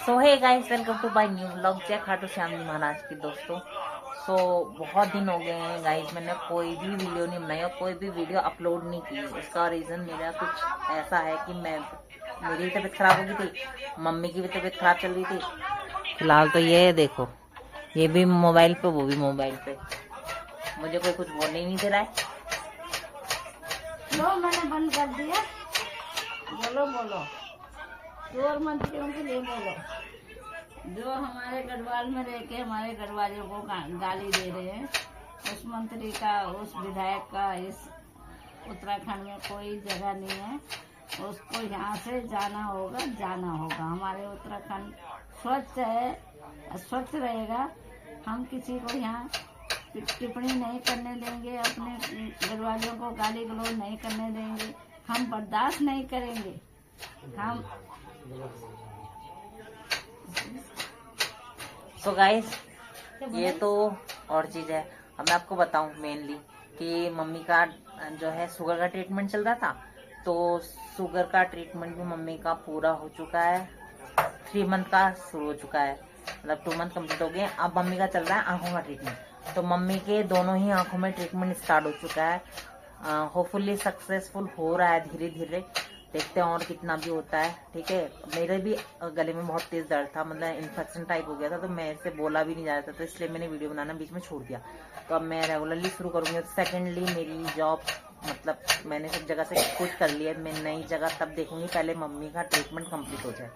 So hey guys, welcome to my new vlog. जय खाटू श्याम जी महाराज की दोस्तों। बहुत दिन हो गए हैं गाइस, मैंने कोई भी वीडियो नहीं बनाई और कोई भी वीडियो अपलोड नहीं की। उसका रीजन मेरा कुछ ऐसा है कि मेरी भी तबीयत खराब हो गई थी, मम्मी की भी तबीयत खराब चल रही थी। फिलहाल तो ये देखो, ये भी मोबाइल पे, वो भी मोबाइल पे, मुझे कोई कुछ बोलने ही नहीं दे रहा है। लो मैंने बंद कर दिया। बोलो बोलो, चोर मंत्रियों के लिए बोलो। जो हमारे गढ़वाल में रह के हमारे गढ़वालियों को गाली दे रहे हैं, उस मंत्री का, उस विधायक का इस उत्तराखंड में कोई जगह नहीं है। उसको यहाँ से जाना होगा। हमारे उत्तराखंड स्वच्छ है, स्वच्छ रहेगा। हम किसी को यहाँ टिप्पणी नहीं करने देंगे, अपने गढ़वालियों को गाली गलौज नहीं करने देंगे। हम बर्दाश्त नहीं करेंगे। हम सो गाइस, ये तो और चीज है। अब मैं आपको बताऊं मेनली कि मम्मी का जो है शुगर का ट्रीटमेंट चल रहा था, तो शुगर का ट्रीटमेंट भी मम्मी का पूरा हो चुका है। 3 मंथ का शुरू हो चुका है, मतलब 2 मंथ कंप्लीट हो गए। अब मम्मी का चल रहा है आंखों का ट्रीटमेंट। तो मम्मी के दोनों ही आंखों में ट्रीटमेंट स्टार्ट हो चुका है। होपफुली सक्सेसफुल हो रहा है धीरे धीरे। देखते हैं और कितना भी होता है। ठीक है, मेरे भी गले में बहुत तेज दर्द था, मतलब इन्फेक्शन टाइप हो गया था, तो मैं इससे बोला भी नहीं जा रहा था, तो इसलिए मैंने वीडियो बनाना बीच में छोड़ दिया। तो अब मैं रेगुलरली शुरू करूंगी। सेकेंडली, मेरी जॉब, मतलब मैंने सब जगह से क्विट कर लिया। मैं नई जगह तब देखूंगी, पहले मम्मी का ट्रीटमेंट कंप्लीट हो जाए।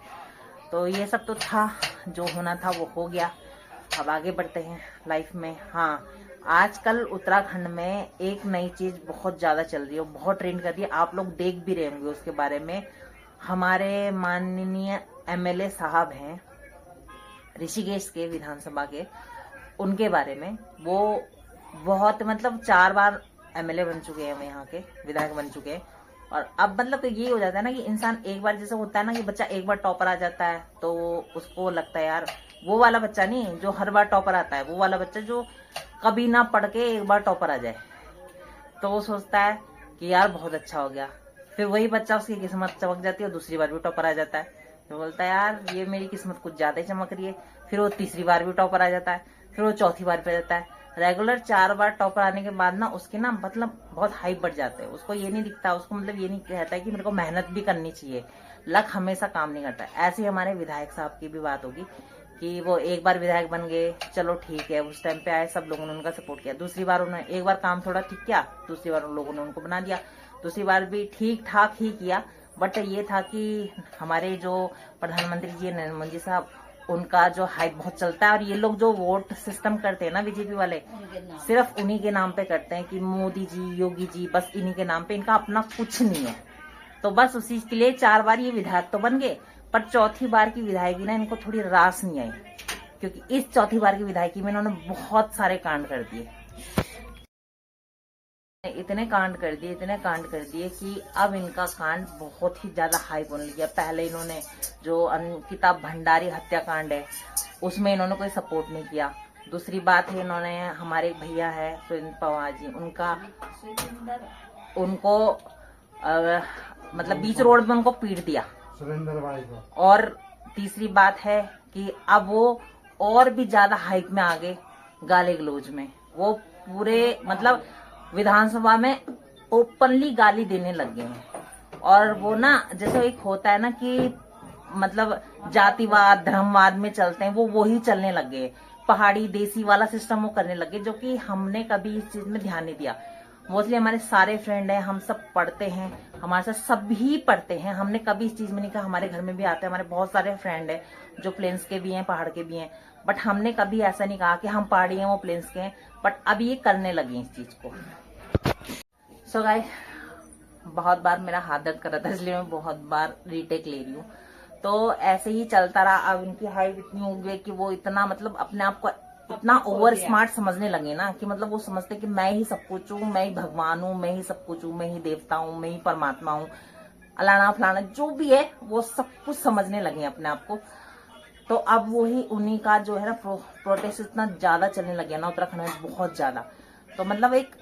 तो ये सब तो था, जो होना था वो हो गया। अब आगे बढ़ते हैं लाइफ में। हाँ, आजकल उत्तराखंड में एक नई चीज बहुत ज्यादा चल रही है, बहुत ट्रेंड कर रही है। आप लोग देख भी रहे होंगे उसके बारे में। हमारे माननीय एमएलए साहब हैं ऋषिकेश के, विधानसभा के, उनके बारे में। वो बहुत, मतलब 4 बार एमएलए बन चुके हैं, यहाँ के विधायक बन चुके हैं। और अब मतलब तो ये हो जाता है ना कि इंसान एक बार, जैसे होता है ना कि बच्चा एक बार टॉपर आ जाता है, तो उसको लगता है यार, वो वाला बच्चा नहीं जो हर बार टॉपर आता है, वो वाला बच्चा जो कभी ना पढ़ के एक बार टॉपर आ जाए, तो वो सोचता है कि यार बहुत अच्छा हो गया। फिर वही बच्चा, उसकी किस्मत चमक जाती है और दूसरी बार भी टॉपर आ जाता है, तो बोलता है यार ये मेरी किस्मत कुछ ज्यादा ही चमक रही है। फिर वो तीसरी बार भी टॉपर आ जाता है, फिर वो चौथी बार पे जाता है। रेगुलर 4 बार टॉपर आने के बाद ना उसके ना मतलब बहुत हाइप बढ़ जाते हैं। उसको ये नहीं दिखता, उसको मतलब ये नहीं कहता है कि मेरे को मेहनत भी करनी चाहिए, लक हमेशा काम नहीं करता। ऐसे ही हमारे विधायक साहब की भी बात होगी कि वो एक बार विधायक बन गए, चलो ठीक है, उस टाइम पे आए, सब लोगों ने उनका सपोर्ट किया। दूसरी बार उन्होंने एक बार काम थोड़ा ठीक किया, दूसरी बार उन लोगों ने उनको बना दिया। दूसरी बार भी ठीक ठाक ही किया, बट ये था कि हमारे जो प्रधानमंत्री जी नरेंद्र मोदी साहब, उनका जो हाइप बहुत चलता है। और ये लोग जो वोट सिस्टम करते हैं ना, बीजेपी वाले, सिर्फ उन्हीं के नाम पे करते हैं कि मोदी जी, योगी जी, बस इन्हीं के नाम पे, इनका अपना कुछ नहीं है। तो बस उसी के लिए 4 बार ये विधायक तो बन गए, पर चौथी बार की विधायकी ना इनको थोड़ी रास नहीं आई, क्योंकि इस चौथी बार की विधायकी में इन्होंने बहुत सारे कांड कर दिए। इतने कांड कर दिए कि अब इनका कांड बहुत ही ज्यादा हाइप होने लगा। पहले इन्होंने जो अंकिता भंडारी हत्याकांड है, उसमें इन्होंने कोई सपोर्ट नहीं किया। दूसरी बात है, इन्होंने, हमारे भैया है सुरेंद्र पवार जी, उनको मतलब बीच रोड में उनको पीट दिया, सुरेंद्र भाई को। और तीसरी बात है कि अब वो और भी ज्यादा हाइप में आ गए गाली गलौज में। वो पूरे मतलब विधानसभा में ओपनली गाली देने लग गए हैं। और वो ना, जैसे एक होता है ना कि मतलब जातिवाद धर्मवाद में चलते हैं, वो वही चलने लग गए। पहाड़ी देसी वाला सिस्टम वो करने लगे, जो कि हमने कभी इस चीज में ध्यान नहीं दिया। मोस्टली हमारे सारे फ्रेंड हैं, हम सब पढ़ते हैं, हमारे साथ सभी पढ़ते हैं, हमने कभी इस चीज में नहीं कहा। हमारे घर में भी आते हैं, हमारे बहुत सारे फ्रेंड हैं जो प्लेन्स के भी हैं, पहाड़ के भी हैं, बट हमने कभी ऐसा नहीं कहा कि हम पहाड़ी हैं वो प्लेन्स के हैं। बट अब ये करने लगे इस चीज को। सो गाइस, बहुत बार मेरा हाथ दर्द कर रहा था, इसलिए मैं बहुत बार रीटेक ले रही हूँ। तो ऐसे ही चलता रहा। अब इनकी हाइट इतनी हो गई कि वो इतना, मतलब अपने आप को इतना ओवर स्मार्ट समझने लगे ना, कि मतलब वो समझते कि मैं ही सब कुछ हूँ, मैं ही भगवान हूँ, मैं ही सब कुछ हूँ, मैं ही देवता हूँ, मैं ही परमात्मा हूँ, अलाना फलाना जो भी है, वो सब कुछ समझने लगे अपने आप को। तो अब वही उन्हीं का जो है ना प्रोटेस्ट इतना ज्यादा चलने लगे ना उत्तराखंड में, बहुत ज्यादा। तो मतलब एक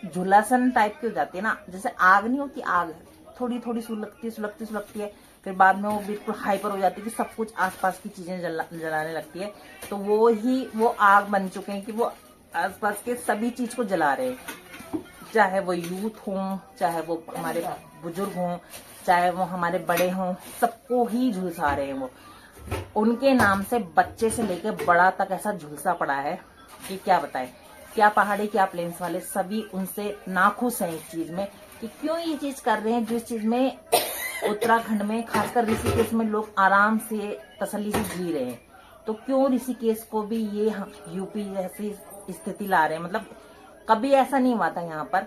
झुलासन टाइप की हो जाती है ना, जैसे आग नहीं होती, आग थोड़ी थोड़ी सुलगती है, फिर बाद में वो बिल्कुल हाइपर हो जाती है कि सब कुछ आसपास की चीजें जलाने लगती है। तो वो आग बन चुके हैं कि वो आसपास के सभी चीज को जला रहे हैं, चाहे वो यूथ हों, चाहे वो हमारे बुजुर्ग हों, चाहे वो हमारे बड़े हों, सबको ही झुलसा रहे हैं। वो उनके नाम से बच्चे से लेकर बड़ा तक ऐसा झुलसा पड़ा है कि क्या बताएं। क्या पहाड़ी क्या प्लेन्स वाले सभी उनसे नाखुश हैं इस चीज में कि क्यों ये चीज कर रहे हैं, जिस चीज में उत्तराखंड में खासकर ऋषिकेश में लोग आराम से तसल्ली से जी रहे हैं। तो क्यों ऋषिकेश को भी ये यूपी जैसी स्थिति ला रहे हैं। मतलब कभी ऐसा नहीं हुआ था यहाँ पर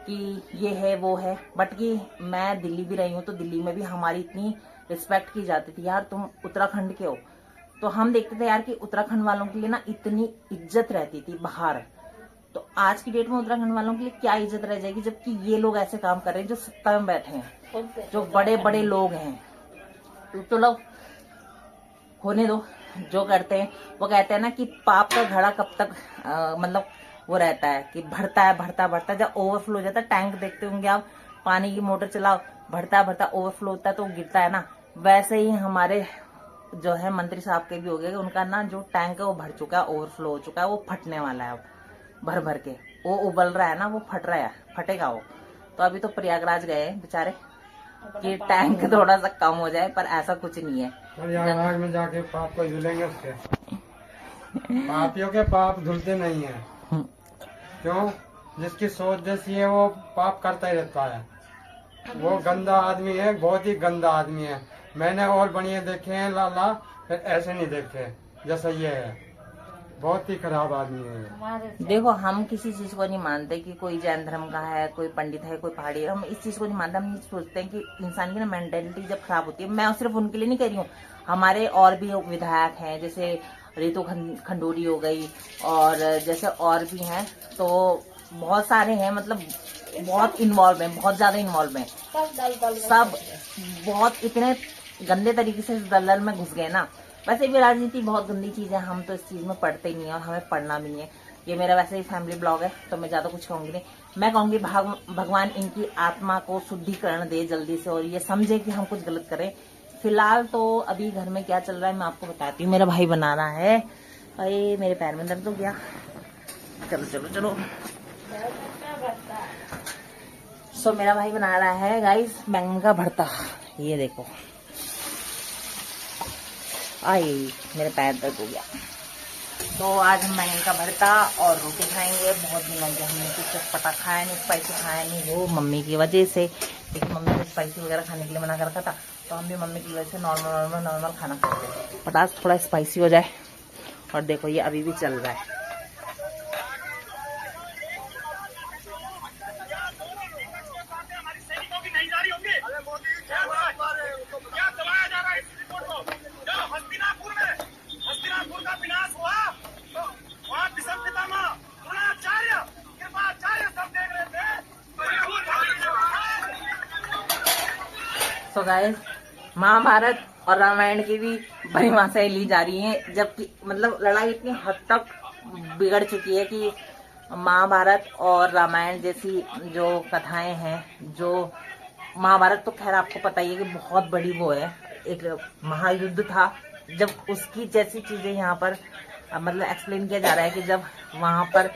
कि ये है वो है। बट कि मैं दिल्ली भी रही हूँ तो दिल्ली में भी हमारी इतनी रिस्पेक्ट की जाती थी, यार तुम उत्तराखंड के हो। तो हम देखते थे यार कि उत्तराखंड वालों के लिए ना इतनी इज्जत रहती थी बाहर। तो आज की डेट में उत्तराखंड वालों के लिए क्या इज्जत रह जाएगी, जबकि ये लोग ऐसे काम कर रहे हैं जो सत्ता में बैठे हैं, जो बड़े बड़े लोग हैं। तो लोग होने दो जो करते हैं। वो कहते हैं ना कि पाप का घड़ा कब तक मतलब वो रहता है कि बढ़ता है बढ़ता बढ़ता, जब ओवरफ्लो हो जाता है, टैंक देखते होंगे आप, पानी की मोटर चलाओ, बढ़ता बढ़ता ओवरफ्लो होता है तो गिरता है ना। वैसे ही हमारे जो है मंत्री साहब के भी हो गए, उनका ना जो टैंक है वो भर चुका है, ओवरफ्लो हो चुका है, वो फटने वाला है। अब भर भर के वो उबल रहा है ना, वो फट रहा है, फटेगा वो। तो अभी तो प्रयागराज गए बेचारे कि टैंक थोड़ा सा कम हो जाए, पर ऐसा कुछ नहीं है। प्रयागराज में जाके पाप को धुलेंगे उसके। पापियों के पाप धुलते नहीं है। क्यों? जिसकी सोच जैसी है वो पाप करता ही रहता है। वो गंदा आदमी है, बहुत ही गंदा आदमी है। मैंने और बढ़िया देखे हैं लाला, फिर ऐसे नहीं देखे जैसा ये है। बहुत ही खराब आदमी है। देखो हम किसी चीज को नहीं मानते कि कोई जैन धर्म का है, कोई पंडित है, कोई पहाड़ी है, हम इस चीज को नहीं मानते। हम ये सोचते हैं कि इंसान की ना मेंटेलिटी जब खराब होती है, मैं सिर्फ उनके लिए नहीं कह रही हूँ, हमारे और भी विधायक हैं, जैसे रितु खंडूरी हो गई, और जैसे और भी हैं, तो बहुत सारे हैं, मतलब बहुत इन्वॉल्व हैं, बहुत ज्यादा इन्वॉल्व हैं। सब बहुत इतने गंदे तरीके से दलदल में घुस गए ना। वैसे भी राजनीति बहुत गंदी चीज है, हम तो इस चीज में पढ़ते ही नहीं है और हमें पढ़ना भी नहीं है। ये मेरा वैसे ही फैमिली ब्लॉग है तो मैं ज्यादा कुछ कहूंगी नहीं। मैं कहूंगी भगवान इनकी आत्मा को शुद्धिकरण दे जल्दी से, और ये समझे कि हम कुछ गलत करें। फिलहाल तो अभी घर में क्या चल रहा है मैं आपको बताती हूँ। मेरा भाई बना रहा है, अरे मेरे पैर में दर्द हो गया। चलो चलो चलो। सो मेरा भाई बना रहा है गाइस बैंगन का भरता। ये देखो, आई मेरे पैर दर्द हो गया। तो आज हम बैंगन का भरता और रोटी खाएंगे। बहुत दिन लग गया हमने कुछ चटपटा खाया नहीं, स्पाइसी खाया नहीं, वो मम्मी की वजह से। लेकिन मम्मी ने स्पाइसी वगैरह खाने के लिए मना कर रखा था, तो हम भी मम्मी की वजह से नॉर्मल खाना खाते हैं। बट आज थोड़ा स्पाइसी हो जाए। और देखो ये अभी भी चल रहा है। तो गाइस महाभारत और रामायण की भी परिभाषाएं ली जा रही हैं, जबकि मतलब लड़ाई इतनी हद तक बिगड़ चुकी है कि महाभारत और रामायण जैसी जो कथाएं हैं, जो महाभारत तो खैर आपको पता ही है कि बहुत बड़ी वो है, एक महायुद्ध था। जब उसकी जैसी चीजें यहाँ पर मतलब एक्सप्लेन किया जा रहा है कि जब वहां पर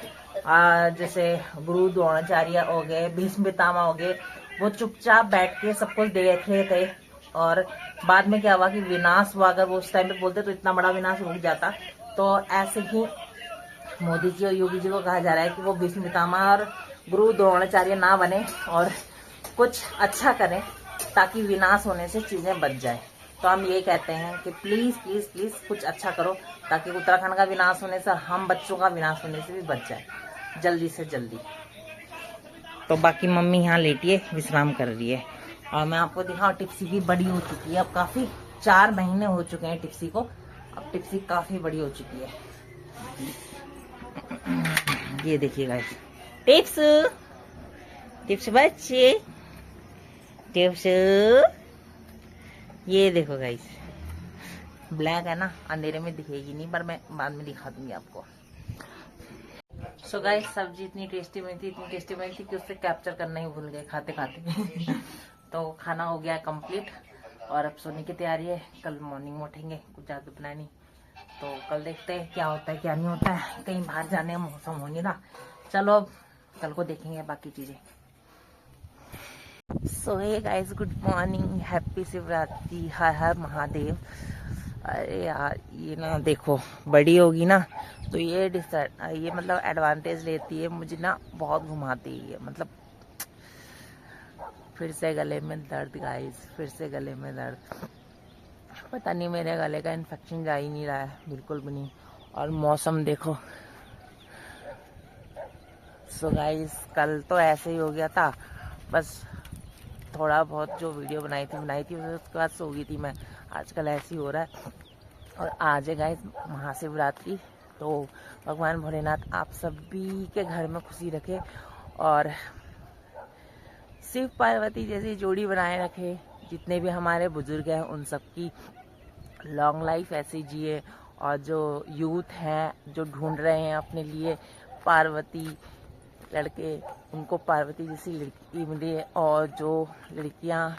जैसे गुरु द्रोणाचार्य हो गए, भीष्म पितामह हो गए, वो चुपचाप बैठ के सब कुछ देख रहे थे। और बाद में क्या हुआ कि विनाश हुआ, अगर वो उस टाइम पे बोलते तो इतना बड़ा विनाश रुक जाता। तो ऐसे ही मोदी जी और योगी जी को कहा जा रहा है कि वो भीष्म पितामह और गुरु द्रोणाचार्य ना बने और कुछ अच्छा करें ताकि विनाश होने से चीजें बच जाए। तो हम ये कहते हैं कि प्लीज प्लीज प्लीज कुछ अच्छा करो ताकि उत्तराखंड का विनाश होने से, हम बच्चों का विनाश होने से भी बच जाए जल्दी से जल्दी। तो बाकी मम्मी यहाँ लेटी है, विश्राम कर रही है। और मैं आपको दिखाऊं, टिप्सी भी बड़ी हो चुकी है अब काफी, 4 महीने हो चुके हैं टिप्सी को, अब टिप्सी काफी बड़ी हो चुकी है। ये देखिएगा टिप्स, टिप्स बच्चे, टिप्स। ये देखो गाइस, ब्लैक है ना, अंधेरे में दिखेगी नहीं, पर मैं बाद में दिखा दूंगी आपको। सो गाइस सब्जी इतनी टेस्टी बनी थी कि उससे कैप्चर करना ही भूल गए खाते खाते। तो खाना हो गया कंप्लीट और अब सोने की तैयारी है। कल मॉर्निंग में उठेंगे, कुछ ज़्यादा प्लान नहीं, तो कल देखते हैं क्या होता है क्या नहीं होता है। कहीं बाहर जाने का मौसम हो नहीं रहा। चलो अब कल को देखेंगे बाकी चीज़ें। So hey guys, good morning, happy Shivratri, हर हर महादेव। अरे यार ये ना देखो, बड़ी होगी ना तो ये मतलब एडवांटेज लेती है, मुझे ना बहुत घुमाती है। मतलब फिर से गले में दर्द गाइस, फिर से गले में दर्द। पता नहीं मेरे गले का इन्फेक्शन जा ही नहीं रहा है, बिल्कुल भी नहीं। और मौसम देखो। सो गाइस कल तो ऐसे ही हो गया था, बस थोड़ा बहुत जो वीडियो बनाई थी उसके बाद सो गई थी मैं। आजकल ऐसे ही हो रहा है। और आज है गाइस महाशिवरात्रि, तो भगवान भोलेनाथ आप सभी के घर में खुशी रखे और शिव पार्वती जैसी जोड़ी बनाए रखे। जितने भी हमारे बुजुर्ग हैं उन सबकी लॉन्ग लाइफ ऐसे जिए। और जो यूथ हैं जो ढूंढ रहे हैं अपने लिए पार्वती लड़के, उनको पार्वती जैसी लड़की मिले। और जो लड़कियां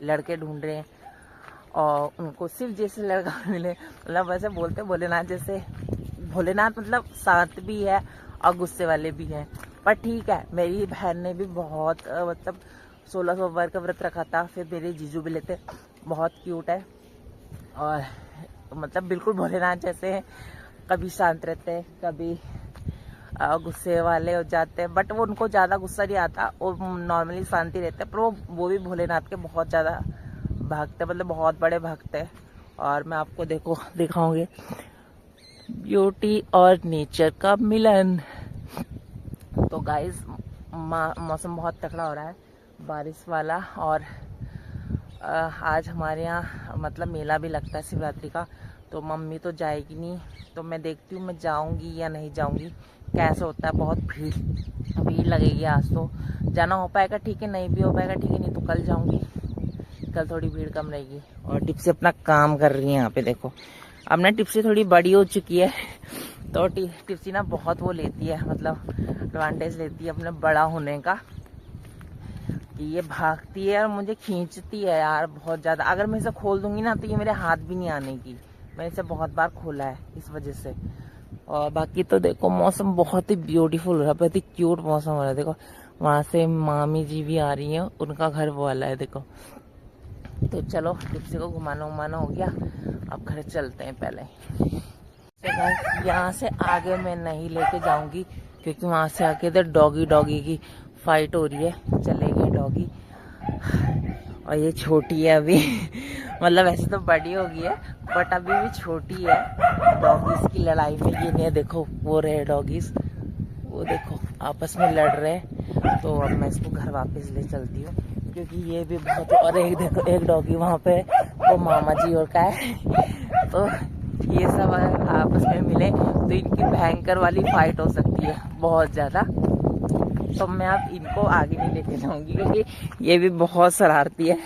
लड़के ढूंढ रहे हैं और उनको शिव जैसे लड़का मिले। मतलब वैसे बोलते भोलेनाथ जैसे। भोलेनाथ मतलब शांत भी है और गुस्से वाले भी हैं, पर ठीक है। मेरी बहन ने भी बहुत मतलब 16 सोमवार का व्रत रखा था। फिर मेरे जीजू भी लेते, बहुत क्यूट है और मतलब बिल्कुल भोलेनाथ जैसे हैं। कभी शांत रहते हैं, कभी गुस्से वाले हो जाते हैं, बट वो उनको ज़्यादा गुस्सा नहीं आता, वो नॉर्मली शांति रहते हैं। पर वो भी भोलेनाथ के बहुत ज़्यादा भक्त है, मतलब बहुत बड़े भक्त है। और मैं आपको दिखाऊंगी ब्यूटी और नेचर का मिलन। तो गाइस मौसम बहुत तगड़ा हो रहा है, बारिश वाला। और आज हमारे यहाँ मतलब मेला भी लगता है शिवरात्रि का। तो मम्मी तो जाएगी नहीं, तो मैं देखती हूँ मैं जाऊँगी या नहीं जाऊँगी, कैसे होता है। बहुत भीड़ लगेगी आज, तो जाना हो पाएगा ठीक है, नहीं भी हो पाएगा ठीक है, नहीं तो कल जाऊँगी। कल थोड़ी भीड़ कम रहेगी। और टिप्सी अपना काम कर रही है यहाँ पे देखो। अब ना टिप्सी थोड़ी बड़ी हो चुकी है, तो टिप्सी ना बहुत वो लेती है, मतलब एडवांटेज लेती है अपने बड़ा होने का। कि ये भागती है और मुझे खींचती है यार बहुत ज़्यादा। अगर मैं इसे खोल दूंगी ना तो ये मेरे हाथ भी नहीं आने की। मैंने इसे बहुत बार खोला है इस वजह से। और बाकी तो देखो मौसम बहुत ही ब्यूटीफुल हो रहा है, बहुत ही क्यूट मौसम हो रहा है। देखो वहाँ से मामी जी भी आ रही हैं, उनका घर वो वाला है देखो। तो चलो टिप्सी को घुमाना हो गया, अब घर चलते हैं। पहले यहाँ से आगे मैं नहीं लेके जाऊंगी, क्योंकि वहाँ से आके इधर डॉगी की फाइट हो रही है। चले गए डॉगी। और ये छोटी है अभी मतलब ऐसे तो बड़ी हो गई है, बट अभी भी छोटी है। डॉगीज की लड़ाई में ये नहीं देखो, वो रहे डॉगीज, वो देखो आपस में लड़ रहे हैं। तो अब मैं इसको घर वापस ले चलती हूँ, क्योंकि ये भी बहुत। और एक देखो एक डॉगी वहाँ पे वो मामा जी और का है। तो ये सब आपस में मिले तो इनकी भयंकर वाली फाइट हो सकती है बहुत ज़्यादा। तो मैं अब इनको आगे नहीं लेके जाऊंगी, क्योंकि ये भी बहुत शरारती है।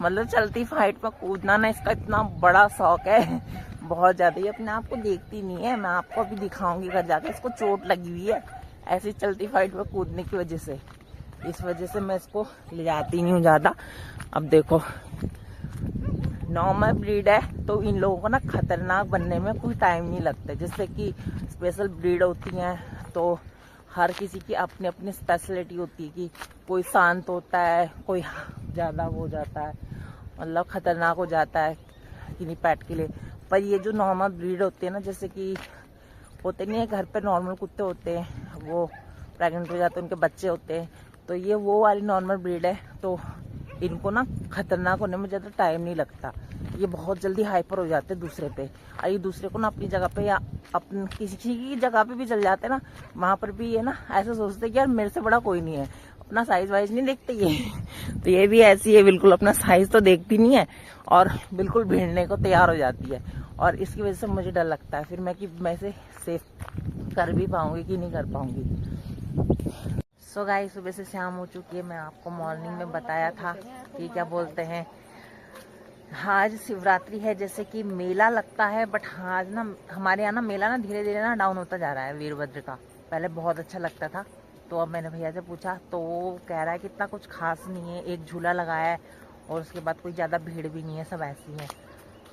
मतलब चलती फाइट में कूदना ना इसका इतना बड़ा शौक है, बहुत ज़्यादा। ये अपने आप को देखती नहीं है, मैं आपको अभी दिखाऊंगी घर जाके। इसको चोट लगी हुई है ऐसी चलती फाइट में कूदने की वजह से। इस वजह से मैं इसको ले जाती नहीं हूँ ज़्यादा। अब देखो नॉर्मल ब्रीड है तो इन लोगों को ना खतरनाक बनने में कोई टाइम नहीं लगता। जैसे कि स्पेशल ब्रीड होती हैं तो हर किसी की अपनी अपनी स्पेशलिटी होती है, कि कोई शांत होता है, कोई ज़्यादा हो जाता है, मतलब खतरनाक हो जाता है किन्हीं पेट के लिए। पर ये जो नॉर्मल ब्रीड होती है ना, जैसे कि होते नहीं है घर पे नॉर्मल कुत्ते होते हैं, वो प्रेग्नेंट हो जाते हैं, उनके बच्चे होते हैं, तो ये वो वाली नॉर्मल ब्रीड है। तो इनको ना खतरनाक होने में ज़्यादा टाइम नहीं लगता। ये बहुत जल्दी हाइपर हो जाते हैं दूसरे पे। और ये दूसरे को ना अपनी जगह पे या अपनी किसी की जगह पे भी चल जाते हैं ना, वहाँ पर भी ये ना ऐसा सोचते हैं कि यार मेरे से बड़ा कोई नहीं है, अपना साइज वाइज नहीं देखते ये। तो ये भी ऐसी है, बिल्कुल अपना साइज तो देखती नहीं है और बिल्कुल भिड़ने को तैयार हो जाती है। और इसकी वजह से मुझे डर लगता है फिर मैं कि मैं इसे सेफ कर भी पाऊंगी कि नहीं कर पाऊंगी। सो गाइस सुबह से शाम हो चुकी है। मैं आपको मॉर्निंग में बताया था कि क्या बोलते हैं, आज शिवरात्रि है, जैसे कि मेला लगता है। बट आज ना हमारे यहाँ ना मेला ना धीरे धीरे ना डाउन होता जा रहा है वीरभद्र का। पहले बहुत अच्छा लगता था, तो अब मैंने भैया से पूछा तो वो कह रहा है कि इतना कुछ खास नहीं है। एक झूला लगाया है और उसके बाद कोई ज़्यादा भीड़ भी नहीं है, सब ऐसी है।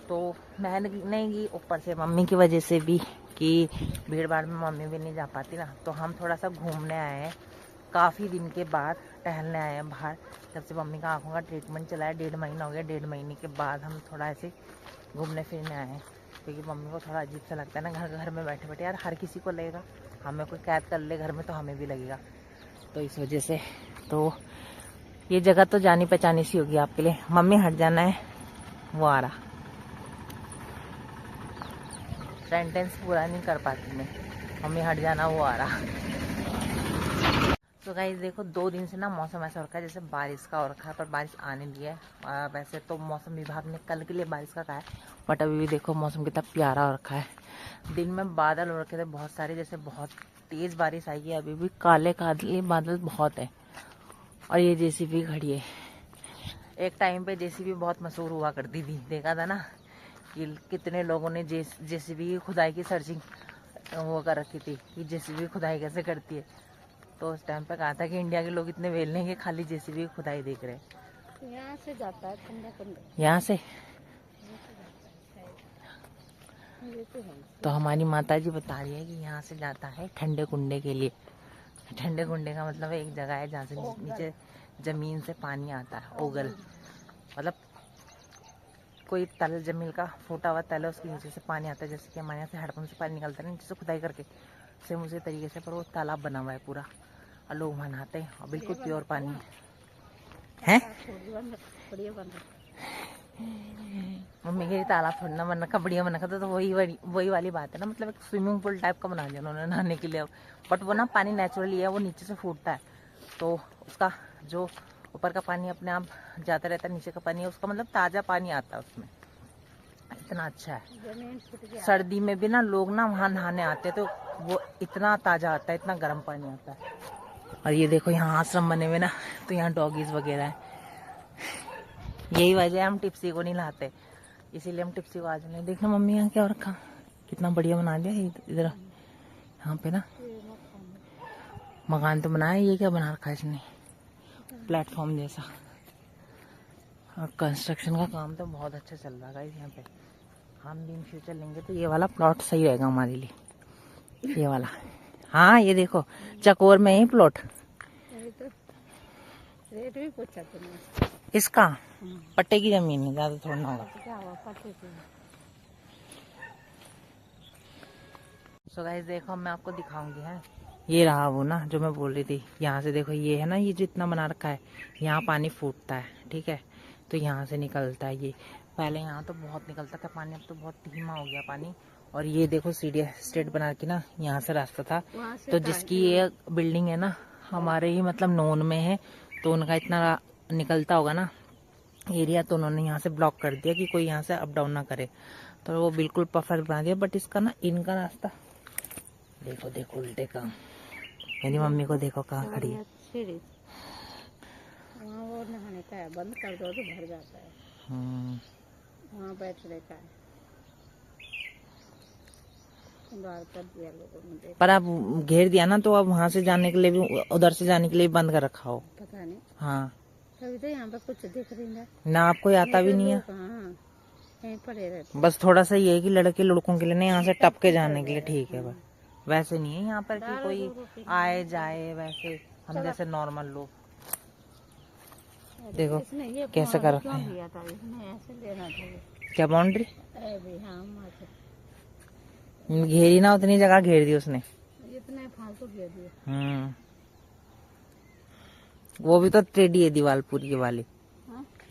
तो मैं नहीं गई, ऊपर से मम्मी की वजह से भी कि भीड़ भाड़ में मम्मी भी नहीं जा पाती ना। तो हम थोड़ा सा घूमने आए हैं, काफ़ी दिन के बाद टहलने आए हैं बाहर। जब से मम्मी का आँखों का ट्रीटमेंट चला है 1.5 महीना हो गया, 1.5 महीने के बाद हम थोड़ा ऐसे घूमने फिरने आए हैं। क्योंकि मम्मी को थोड़ा अजीब सा लगता है ना घर में बैठे बैठे, यार हर किसी को लगेगा, हमें कोई कैद कर ले घर में तो हमें भी लगेगा। तो इस वजह से तो ये जगह तो जानी पहचानी सी होगी आपके लिए। मम्मी हट जाना है, वो आ रहा। सेंटेंस पूरा नहीं कर पाती मैं, मम्मी हट जाना, वो आ रहा। तो गाइस देखो 2 दिन से ना मौसम ऐसा हो रखा है जैसे बारिश का हो रखा है, पर बारिश आने दी है। वैसे तो मौसम विभाग ने कल के लिए बारिश का कहा है, बट अभी भी देखो मौसम कितना प्यारा हो रखा है। दिन में बादल हो रखे थे बहुत सारे, जैसे बहुत तेज बारिश आएगी। अभी भी काले काले बादल बहुत है। और ये जेसीबी खड़ी है। एक टाइम पे जेसीबी बहुत मशहूर हुआ करती थी, देखा था ना कि कितने लोगों ने जेसीबी की खुदाई की सर्चिंग वो कर रखी थी कि जेसीबी की खुदाई कैसे करती है। तो उस टाइम पे कहा था कि इंडिया के लोग इतने वेले हैं कि खाली जेसीबी की खुदाई देख रहे हैं। यहाँ से जाता है ठंडा ठंडा, यहाँ से तो हमारी माता जी बता रही है कि यहाँ से जाता है ठंडे कुंडे के लिए। ठंडे कुंडे का मतलब एक जगह है जहाँ से नीचे जमीन से पानी आता है। ओगल मतलब कोई तल, जमीन का फूटा हुआ तल है, उसके नीचे से पानी आता है। जैसे कि हमारे यहाँ से हैंडपंप से पानी निकलता है नीचे से खुदाई करके, सेम उसी तरीके से, पर वो तालाब बना हुआ है पूरा, और लोग वहाँ नहाते हैं और बिल्कुल प्योर पानी है। मम्मी के तालाब थोड़ी ना बना, कबड़िया बना था, तो वही वाली बात है ना। मतलब एक स्विमिंग पूल टाइप का बना दिया उन्होंने नहाने के लिए। बट वो ना पानी नेचुरली है, वो नीचे से फूटता है, तो उसका जो ऊपर का पानी अपने आप जाता रहता है, नीचे का पानी है उसका मतलब ताज़ा पानी आता है उसमें, इतना अच्छा है। सर्दी में भी ना लोग ना वहाँ नहाने आते हैं, तो वो इतना ताज़ा आता है, इतना गर्म पानी आता है। और ये देखो यहाँ आश्रम बने हुए ना, तो यहाँ डॉगीज वगैरह है। यही वजह है हम टिप्सी को नहीं लाते, इसीलिए हम टिप्सी को आज नहीं। देखना मम्मी यहाँ क्या रखा, कितना बढ़िया बना दिया इधर। यहाँ पे ना मकान तो बनाया, ये क्या बना रखा है इसने, प्लेटफॉर्म जैसा। और कंस्ट्रक्शन का काम तो बहुत अच्छा चल रहा है यहाँ पे। हम भी इन फ्यूचर लेंगे तो ये वाला प्लॉट सही रहेगा हमारे लिए, ये वाला। हाँ ये देखो चकोर में ही प्लॉट। रेट भी पूछा तुमने इसका? पट्टे की जमीन है, ज्यादा थोड़ा ना होगा। सो गाइस देखो मैं आपको दिखाऊंगी है, ये रहा वो ना जो मैं बोल रही थी। यहाँ से देखो ये है ना, ये जितना बना रखा है, यहाँ पानी फूटता है, ठीक है, तो यहाँ से निकलता है ये। पहले यहाँ तो बहुत निकलता था पानी, अब तो बहुत धीमा हो गया पानी। और ये देखो सीढ़ी स्ट्रेट बना के ना, यहाँ से रास्ता था, तो जिसकी ये बिल्डिंग है ना हमारे ही मतलब नोन में है, तो उनका इतना निकलता होगा ना एरिया, तो उन्होंने यहाँ से ब्लॉक कर दिया कि कोई यहाँ से अप डाउन ना करे, तो वो बिल्कुल परफेक्ट बना दिया। बट इसका ना इनका रास्ता देखो देखो उल्टे काम। मेरी मम्मी को देखो कहाँ खड़ी है। वहाँ वो नहाने का है, बंद कर दो तो भर जाता है। वहाँ बैठने का है, कर दिया लोगों ने। पर अब घेर दिया ना, तो अब वहाँ से जाने के लिए भी, उधर से जाने के लिए बंद कर रखा हो, पता नहीं। हाँ तभी तो यहाँ पे कुछ दिख रही है ना, आपको आता भी नहीं है। कहीं पड़े रहते, बस थोड़ा सा ये है कि लड़के लड़कों के लिए नहीं, यहाँ से टप के जाने के लिए ठीक है, बस वैसे नहीं है यहाँ पर कि कोई आए जाए, वैसे हम जैसे नॉर्मल लोग। देखो कैसे कर रखा है, ऐसे लेना चाहिए। क्या बाउंड्री हाँ घेरी ना, उतनी जगह घेर दी उसने, इतने फालतू घेर दिया। वो भी तो टेढ़ी है दीवार पूरी, ये वाली,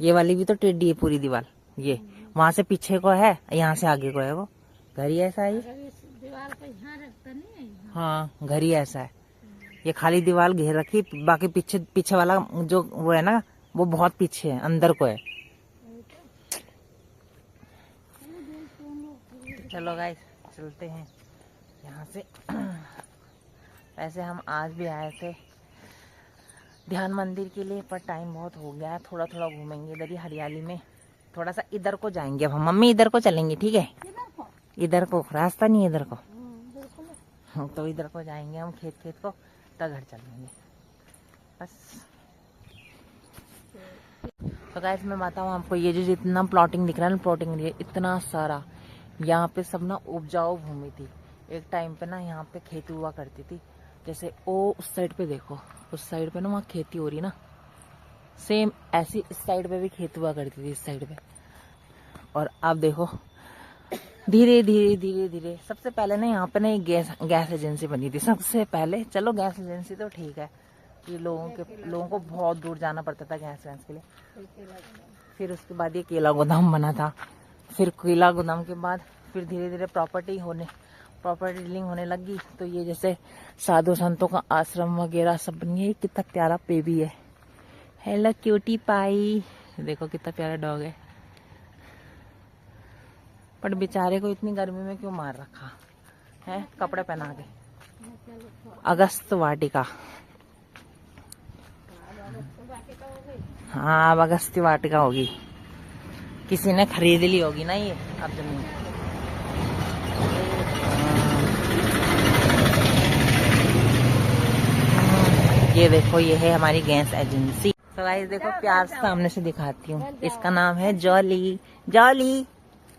ये वाली भी तो टेढ़ी है पूरी दीवार। ये वहां से पीछे को है, यहाँ से आगे को है, वो घर ही ऐसा है। दीवार पे यहाँ रखता नहीं है। हाँ घर ही ऐसा है, ये खाली दीवार घेर रखी, बाकी पीछे वाला जो वो है ना, वो बहुत पीछे है, अंदर को है। चलो गाइस चलते हैं यहाँ से। वैसे हम आज भी आए थे ध्यान मंदिर के लिए, पर टाइम बहुत हो गया है, थोड़ा थोड़ा घूमेंगे इधर ही हरियाली में, थोड़ा सा इधर को जाएंगे अब हम। मम्मी इधर को चलेंगे, ठीक है, इधर को रास्ता नहीं है इधर को, तो इधर को जाएंगे हम, खेत को, तब घर चलेंगे बस। तो गाइस मैं बताऊँ आपको, ये जो जितना प्लॉटिंग दिख रहा है ना, प्लॉटिंग एरिया इतना सारा, यहाँ पे सब ना उपजाऊ भूमि थी। एक टाइम पे ना यहाँ पे खेती हुआ करती थी। जैसे वो उस साइड पे देखो, उस साइड पे ना वहाँ खेती हो रही ना, सेम ऐसी इस साइड पे भी खेती हुआ करती थी, इस साइड पे। और आप देखो धीरे धीरे धीरे धीरे, सबसे पहले ना यहाँ पे ना एक गैस एजेंसी बनी थी सबसे पहले। चलो गैस एजेंसी तो ठीक है, ये लोगों को बहुत दूर जाना पड़ता था गैस के लिए। फिर उसके बाद ये केला गोदाम बना था। फिर केला गोदाम के बाद फिर धीरे धीरे प्रॉपर्टी डीलिंग होने लगी। तो ये जैसे साधु संतों का आश्रम वगैरह सब बनी है। कितना प्यारा बेबी है, हेलो क्यूटी पाई, देखो कितना प्यारा डॉग है। पर बेचारे को इतनी गर्मी में क्यों मार रखा है कपड़े पहना के। अगस्त वाटिका, हाँ अब अगस्ती वाटिका होगी, किसी ने खरीद ली होगी ना ये अब जमीन। ये देखो, ये है हमारी गैस एजेंसी। तो गाइस देखो, प्यार से सामने से दिखाती हूँ। इसका नाम है जॉली। जॉली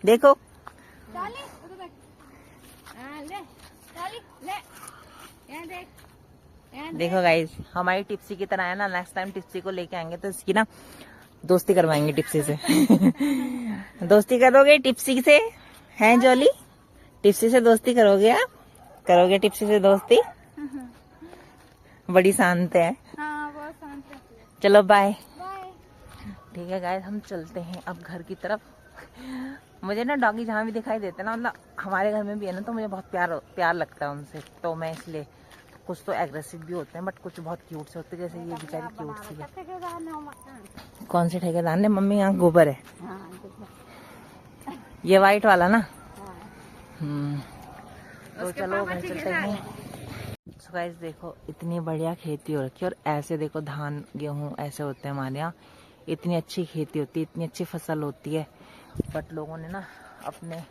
देखो, देखो गाइस हमारी टिप्सी की तरह है ना। नेक्स्ट टाइम टिप्सी को लेके आएंगे तो इसकी ना दोस्ती करवाएंगे टिप्सी से। दोस्ती करोगे टिप्सी से, हैं जॉली? टिप्सी से दोस्ती करोगे आप? करोगे टिप्सी से दोस्ती? बड़ी शांत है। हाँ, बहुत शांत है। चलो बाय। बाय। ठीक है गाइस, हम चलते हैं अब घर की तरफ। मुझे ना डॉगी जहाँ भी दिखाई देते ना, मतलब हमारे घर में भी है ना, तो मुझे बहुत प्यार लगता है उनसे। तो मैं इसलिए, कुछ तो एग्रेसिव भी होते हैं बट कुछ बहुत क्यूट से होते हैं। जैसे ये बेचारी क्यूट सी है। कौन से ठेकेदार ने? मम्मी यहाँ गोबर है, ये वाइट वाला ना। तो चलो घर चलते हैं। सो गाइस देखो, इतनी बढ़िया खेती हो रखी है। और ऐसे देखो धान गेहूं ऐसे होते हैं हमारे यहाँ। इतनी अच्छी खेती होती है, इतनी अच्छी फसल होती है। बट लोगों ने ना अपने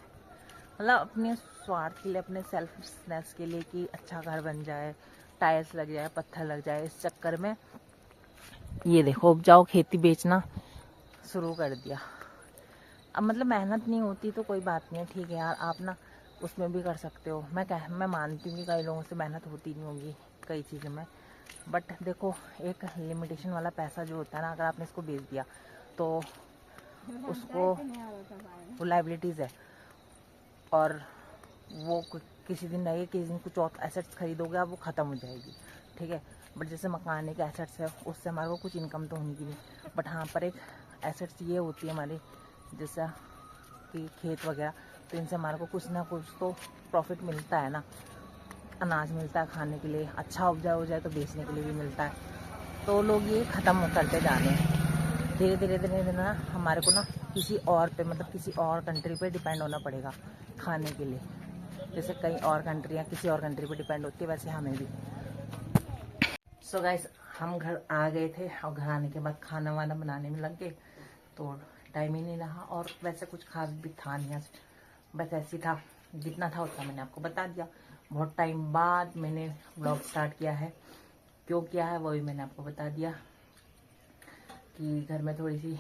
अपने स्वार्थ के लिए, अपने सेल्फनेस के लिए कि अच्छा घर बन जाए, टाइल्स लग जाए, पत्थर लग जाए, इस चक्कर में ये देखो उपजाऊ खेती बेचना शुरू कर दिया। अब मतलब मेहनत नहीं होती तो कोई बात नहीं है, ठीक है यार, आप ना उसमें भी कर सकते हो। मैं मानती हूँ कि कई लोगों से मेहनत होती नहीं होगी कई चीज़ों में। बट देखो, एक लिमिटेशन वाला पैसा जो होता है ना, अगर आपने इसको बेच दिया तो उसको, वो लाइबिलिटीज़ है। और वो किसी दिन नहीं, किसी दिन कुछ और एसेट्स खरीदोगे आप, वो ख़त्म हो जाएगी, ठीक है। बट जैसे मकान एक एसेट्स है, उससे हमारे को कुछ इनकम तो होगी नहीं। बट हाँ, पर एक एसेट्स ये होती है हमारी, जैसा कि खेत वगैरह, तो इनसे हमारे को कुछ ना कुछ तो प्रॉफिट मिलता है ना। अनाज मिलता है खाने के लिए, अच्छा उपजा हो जाए तो बेचने के लिए भी मिलता है। तो लोग ये ख़त्म करते जा रहे हैं धीरे धीरे ना। हमारे को ना किसी और पे, मतलब किसी और कंट्री पे डिपेंड होना पड़ेगा खाने के लिए। जैसे कई और कंट्रियाँ किसी और कंट्री पे डिपेंड होती है, वैसे हमें भी। सो गाइस, हम घर आ गए थे और घर आने के बाद खाना वाना बनाने में लग गए, तो टाइम ही नहीं रहा। और वैसे कुछ खास भी था नहीं आज, बस ऐसे ही था। जितना था उतना मैंने आपको बता दिया। बहुत टाइम बाद मैंने व्लॉग स्टार्ट किया है। क्यों किया है वो भी मैंने आपको बता दिया कि घर में थोड़ी सी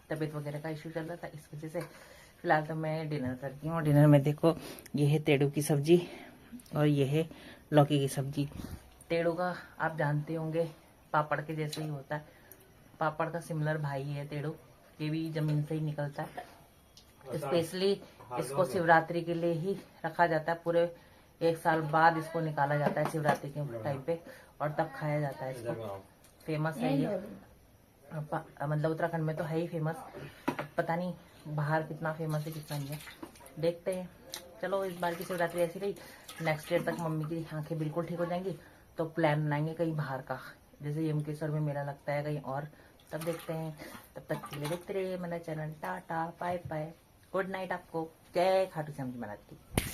तबीयत वगैरह का इशू चल रहा था, इस वजह से। फिलहाल तो मैं डिनर करती हूँ। डिनर में देखो, ये है तेड़ू की सब्जी और ये है लौकी की सब्जी। तेड़ू का आप जानते होंगे, पापड़ के जैसे ही होता है। पापड़ का सिमिलर भाई है तेड़ू, ये भी जमीन से ही निकलता है। स्पेशली इसको शिवरात्रि के लिए ही रखा जाता है। पूरे 1 साल बाद इसको निकाला जाता है शिवरात्रि के टाइम पे, और तब खाया जाता है इसको। फेमस है ये, मतलब उत्तराखंड में तो है ही फेमस। पता नहीं बाहर कितना फेमस है कितना नहीं है, देखते हैं। चलो इस बार की शिवरात्रि ऐसी रही, नेक्स्ट ईयर तक मम्मी की आंखें बिल्कुल ठीक हो जाएंगी तो प्लान बनाएंगे कहीं बाहर का, जैसे यमकेश्वर में मेला लगता है कहीं और, तब देखते हैं। तब तक के लिए देखते रहिए मेरा channel. Tata bye bye, good night आपको। जय खाटू श्याम जी महाराज की।